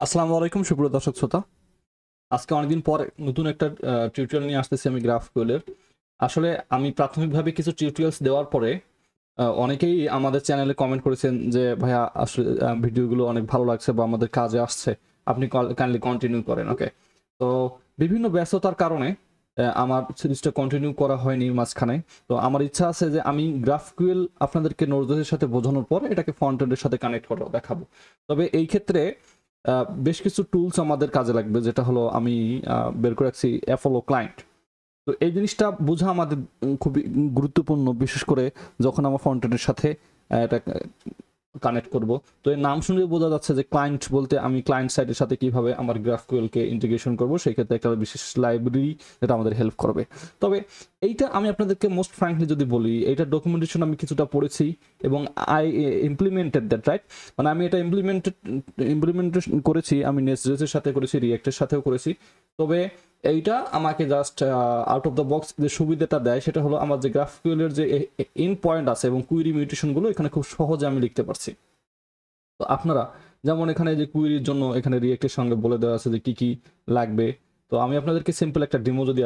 আসসালামু আলাইকুম সুপ্রিয় দর্শক শ্রোতা। আজকে অনেকদিন পর নতুন একটা টিউটোরিয়াল নিয়ে আসতেছি আমি গ্রাফকিউলের। আসলে আমি প্রাথমিকভাবে কিছু টিউটোরিয়ালস দেওয়ার পরে অনেকেই আমাদের চ্যানেলে কমেন্ট করেছেন যে ভাইয়া আসলে ভিডিওগুলো অনেক ভালো লাগছে বা আমাদের কাজে আসছে, আপনি কাইন্ডলি কন্টিনিউ করেন। ওকে, তো বিভিন্ন ব্যস্ততার কারণে আমার সিরিজটা কন্টিনিউ করা হয়নি মাঝখানে। তো আমার ইচ্ছা আছে যে আমি গ্রাফকিউল আপনাদেরকে নোটসের সাথে বোঝানোর পর এটাকে ফ্রন্ট এন্ডের সাথে কানেক্ট করে দেখাবো। তবে এই ক্ষেত্রে বেশ কিছু টুলস আমাদের কাজে লাগবে, যেটা হলো আমি বের করে রাখছি অ্যাপোলো ক্লায়েন্ট। তো এই জিনিসটা বোঝা আমাদের খুবই গুরুত্বপূর্ণ, বিশেষ করে যখন আমার ফ্রন্ট এন্ডের সাথে এটা কানেক্ট করব। তো এর নাম শুনে বোঝা যাচ্ছে যে ক্লায়েন্ট বলতে আমি ক্লায়েন্ট সাইটের সাথে কিভাবে আমার গ্রাফকিউএলকে ইন্টিগ্রেশন করব, সেই ক্ষেত্রে একটা বিশেষ লাইব্রেরি যেটা আমাদের হেল্প করবে। তবে এইটা আমি আপনাদেরকে মোস্ট ফ্র্যাঙ্কলি যদি বলি, এইটার ডকুমেন্টেশন আমি কিছুটা পড়েছি এবং আই ইমপ্লিমেন্টেড দ্যাট, রাইট? মানে আমি এটা ইমপ্লিমেন্টেশন করেছি, আমি নেস্ট.জেএস এর সাথে করেছি, রিঅ্যাক্টের সাথেও করেছি। তবে এইটা আমাকে just out of the box যে সুবিধাটা দেয় সেটা হলো আমার যে গ্রাফকিউলের যে ইন পয়েন্ট আছে এবং কুইরি মিউটেশনগুলো এখানে খুব সহজে আমি লিখতে পারছি। তো আপনারা যেমন এখানে যে কুইরির জন্য এখানে রিয়েক্টের সঙ্গে বলে দেওয়া আছে যে কি কি লাগবে। তো আমি আপনাদেরকে সিম্পল একটা ডেমো যদি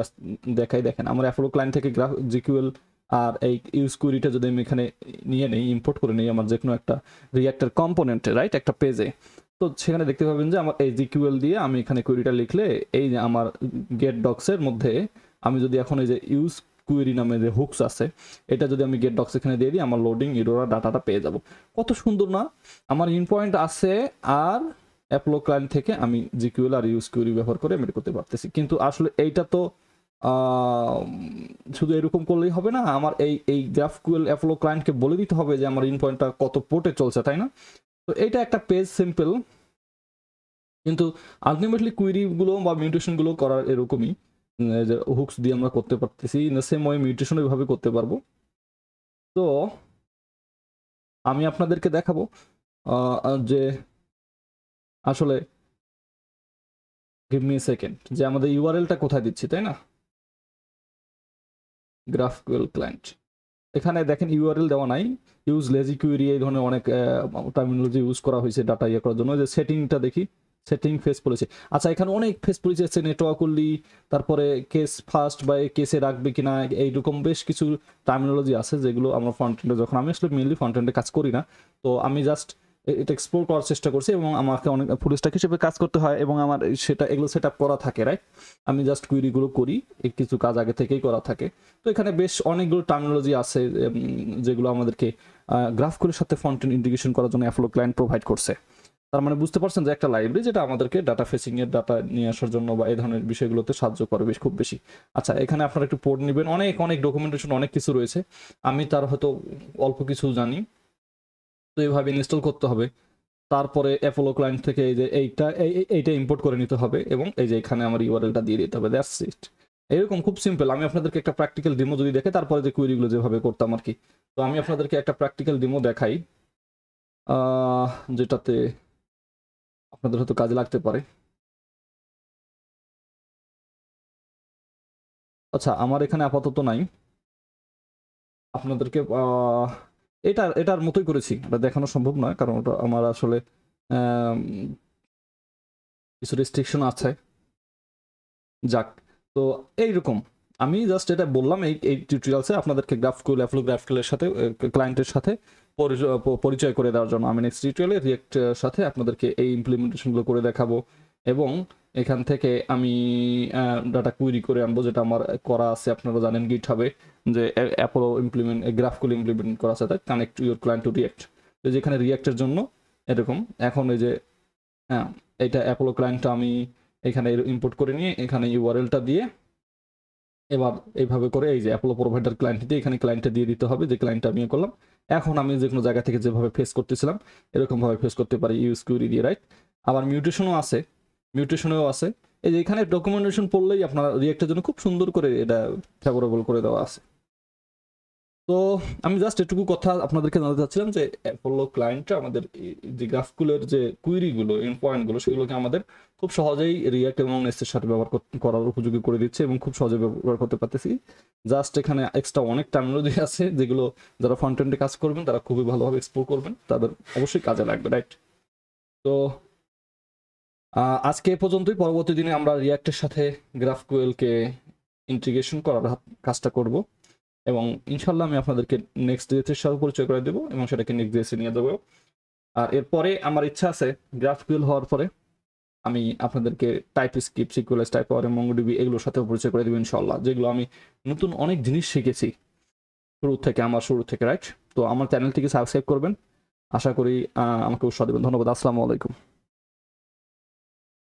দেখাই, দেখেন আমার অ্যাপোলো ক্লায়েন্ট থেকে গ্রাফ জিকিউএল আর এই ইউজ কুইরিটা যদি আমি এখানে নিয়ে নেই, ইম্পোর্ট করে নিই আমার যে কোনো একটা রিয়েক্টের কম্পোনেন্টে, রাইট, একটা পেজে, তো সেখানে দেখতে পাবেন যে আমার এই জিকিউএল দিয়ে আমি এখানে কুইরিটা লিখলে এই যে আমার গেট ডক্সের মধ্যে আমি যদি এখন এই যে ইউজ কুইরি নামে যে হুকস আছে এটা যদি আমি গেট ডক্স এখানে দিয়ে দিই, আমার লোডিং ইরোরা ডাটাটা পেয়ে যাব। কত সুন্দর না? আমার ইন পয়েন্ট আছে আর অ্যাপোলো ক্লায়েন্ট থেকে আমি জিকিউএল আর ইউজ কিউরি ব্যবহার করে আমি করতে পারতেছি। কিন্তু আসলে এইটা তো শুধু এরকম করলেই হবে না, আমার এই এই গ্রাফকিউএল অ্যাপোলো ক্লায়েন্টকে বলে দিতে হবে যে আমার ইন পয়েন্টটা কত পোর্টে চলছে, তাই না? তো এটা একটা পেজ সিম্পল, কিন্তু আলটিমেটলি কুইরিগুলো বা মিউটেশনগুলো করার এরকমই, যে হুকস দিয়ে আমরা করতে পারতেছি, in the same way mutation এভাবে করতে পারবো। তো আমি আপনাদেরকে দেখাবো যে আসলে গিভ মি সেকেন্ড যে আমাদের ইউআরএলটা কোথায় দিচ্ছি, তাই না? গ্রাফকিউএল ক্লায়েন্ট, এখানে দেখেন ইউআরএল দেওয়া নাই, ইউজ লেজি কুইরি এই ধরনের অনেক টার্মিনোলজি ইউজ করা হয়েছে ডাটা ইয়ে করার জন্য। যে সেটিংটা দেখি, সেটিং ফেস পলিসি, আচ্ছা এখানে অনেক ফেস পলিসি আছে, নেটওয়ার্ক করলি, তারপরে কেস ফার্স্ট বা কেসে রাখবে কিনা, এইরকম বেশ কিছু টার্মিনোলজি আছে যেগুলো আমরা ফ্রন্ট এন্ডে, যখন আমি আসলে মেনলি ফ্রন্ট এন্ডে কাজ করি না, তো আমি জাস্ট এটা এক্সপ্লোর করার চেষ্টা করছি এবং আমাকে অনেক ফুল স্ট্যাক হিসেবে কাজ করতে হয় এবং আমার সেটা এগুলো সেট আপ করা থাকে, রাইট? আমি জাস্ট কুইরিগুলো করি, কিছু কাজ আগে থেকেই করা থাকে। তো এখানে বেশ অনেকগুলো টার্মিনোলজি আছে যেগুলো আমাদেরকে গ্রাফগুলোর সাথে ফ্রন্ট এন্ড ইন্টিগ্রেশন করার জন্য অ্যাপোলো ক্লায়েন্ট প্রোভাইড করছে। তার মানে বুঝতে পারছেন যে একটা লাইব্রেরি যেটা আমাদেরকে ডাটা ফেসিং এর ডাটা নিয়ে আসার জন্য বা এই ধরনের বিষয়গুলোতে সাহায্য করে বেশ খুব বেশি। আচ্ছা এখানে আপনারা একটু পড়ে নেবেন, অনেক অনেক ডকুমেন্টেশন অনেক কিছু রয়েছে, আমি তার হয়তো অল্প কিছু জানি। তো এইভাবে ইনস্টল করতে হবে, তারপরে অ্যাপোলো ক্লায়েন্ট থেকে এই যে এইটা ইম্পোর্ট করে নিতে হবে এবং এই যে এখানে আমার ইউআরএলটা দিয়ে দিতে হবে, দ্যাটস ইট। এরকম খুব সিম্পল। আমি আপনাদেরকে একটা প্র্যাকটিক্যাল ডেমো যদি দেখে তারপরে যে কুইরিগুলো যেভাবে করতাম আর কি, তো আমি আপনাদেরকে একটা প্র্যাকটিক্যাল ডেমো দেখাই যেটাতে আপনাদের হয়তো কাজে লাগতে পারে। আচ্ছা আমার এখানে আপাতত নাই, আপনাদেরকে এটার মতোই করেছি, এটা দেখানো সম্ভব নয় কারণ ওটা আমার আসলে কিছু রেস্ট্রিকশন আছে। যাক, তো এইরকম আমি জাস্ট এটা বললাম এই এই টিউটোরিয়ালসে আপনাদেরকে গ্রাফকিউল অ্যাপোলো গ্রাফকিউলের সাথে ক্লায়েন্টের সাথে পরিচয় করে দেওয়ার জন্য। আমি নেক্সট টিউটোরিয়ালে রিয়েক্ট সাথে আপনাদেরকে এই ইমপ্লিমেন্টেশনগুলো করে দেখাবো এবং এখান থেকে আমি ডাটা কুইরি করে আনবো, যেটা আমার করা আছে। আপনারা জানেন গিট হবে যে অ্যাপোলো গ্রাফকিউল ইমপ্লিমেন্ট করা আছে, তাই connect your client to react. যেখানে রিয়েক্টের জন্য এরকম এখন এই যে হ্যাঁ, এটা অ্যাপোলো ক্লায়েন্টটা আমি এখানে ইম্পোর্ট করে নিয়ে এখানে ইউআরএলটা দিয়ে এবার এইভাবে করে এই যে অ্যাপোলো প্রোভাইডার ক্লায়েন্ট দিয়ে এখানে ক্লায়েন্টে দিয়ে দিতে হবে, যে ক্লায়েন্টটা আমি করলাম। এখন আমি যে কোনো জায়গা থেকে যেভাবে ফেস করতেছিলাম এরকম ভাবে ফেস করতে পারি ইউজ কিউরি দিয়ে, রাইট? আবার মিউটেশনও আছে এই যে এখানে ডকুমেন্টেশন পড়লেই আপনার রিয়েক্টের জন্য খুব সুন্দর করে এটা ফেভারেবল করে দেওয়া আছে। তো আমি জাস্ট এটুকু কথা আপনাদেরকে জানাতে চাচ্ছিলাম যে অ্যাপোলো ক্লায়েন্টটা আমাদের যে গ্রাফগুলোর যে কুইরিগুলো এন্ড পয়েন্টগুলো সেগুলোকে আমাদের খুব সহজেই রিয়াক্ট এবং নেস্টের সাথে ব্যবহার করার উপযোগী করে দিচ্ছে এবং খুব সহজে ব্যবহার করতে পারতেছি। জাস্ট এখানে এক্সট্রা অনেক টার্মিনোলজি আছে যেগুলো যারা ফ্রন্ট এন্ডে কাজ করবেন তারা খুবই ভালোভাবে এক্সপ্লোর করবেন, তাদের অবশ্যই কাজে লাগবে, রাইট? তো আজকে এ পর্যন্তই। পরবর্তী দিনে আমরা রিয়াক্টের সাথে গ্রাফকুয়েলকে ইন্টিগ্রেশন করার কাজটা করব, এবং ইনশাল্লাহ আমি আপনাদেরকে নেক্সট ডেটের সাথে পরিচয় করে দেবো এবং সেটাকে নেক্সট ডেসে নিয়ে দেবো। আর এরপরে আমার ইচ্ছা আছে গ্রাফকুয়েল হওয়ার পরে আমি আপনাদেরকে টাইপ স্ক্রিপ্ট, সিকুয়েল টাইপ আর মঙ্গোডিবি এগুলোর সাথে পরিচয় করে দেবো ইনশাল্লাহ, যেগুলো আমি নতুন অনেক জিনিস শিখেছি শুরু থেকে রাইট। তো আমার চ্যানেলটিকে সাবস্ক্রাইব করবেন, আশা করি আমাকে উৎসাহ দেবেন। ধন্যবাদ। আসসালামু আলাইকুম।